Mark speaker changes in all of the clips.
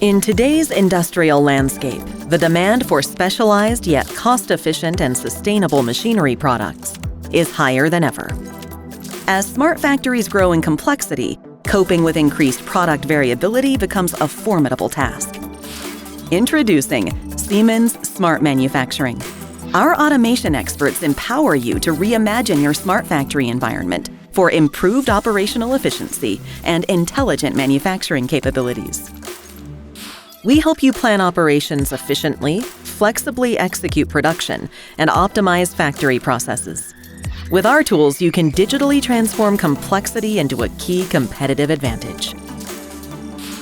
Speaker 1: In today's industrial landscape, the demand for specialized yet cost-efficient and sustainable machinery products is higher than ever. As smart factories grow in complexity, coping with increased product variability becomes a formidable task. Introducing Siemens Smart Manufacturing. Our automation experts empower you to reimagine your smart factory environment for improved operational efficiency and intelligent manufacturing capabilities. We help you plan operations efficiently, flexibly execute production, and optimize factory processes. With our tools, you can digitally transform complexity into a key competitive advantage.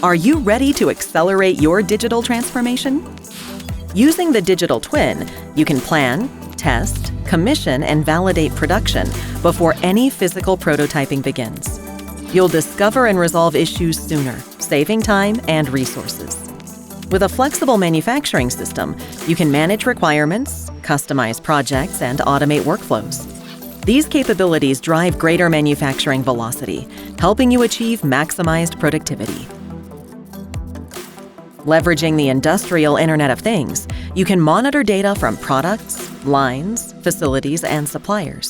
Speaker 1: Are you ready to accelerate your digital transformation? Using the digital twin, you can plan, test, commission, and validate production before any physical prototyping begins. You'll discover and resolve issues sooner, saving time and resources. With a flexible manufacturing system, you can manage requirements, customize projects, and automate workflows. These capabilities drive greater manufacturing velocity, helping you achieve maximized productivity. Leveraging the industrial Internet of Things, you can monitor data from products, lines, facilities, and suppliers.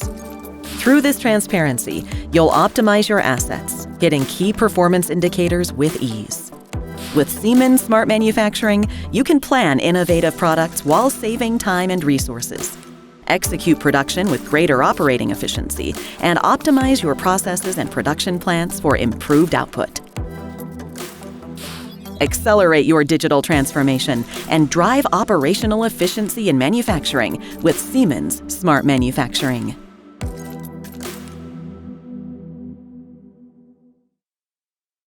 Speaker 1: Through this transparency, you'll optimize your assets, hitting key performance indicators with ease. With Siemens Smart Manufacturing, you can plan innovative products while saving time and resources, execute production with greater operating efficiency, and optimize your processes and production plants for improved output. Accelerate your digital transformation and drive operational efficiency in manufacturing with Siemens Smart Manufacturing.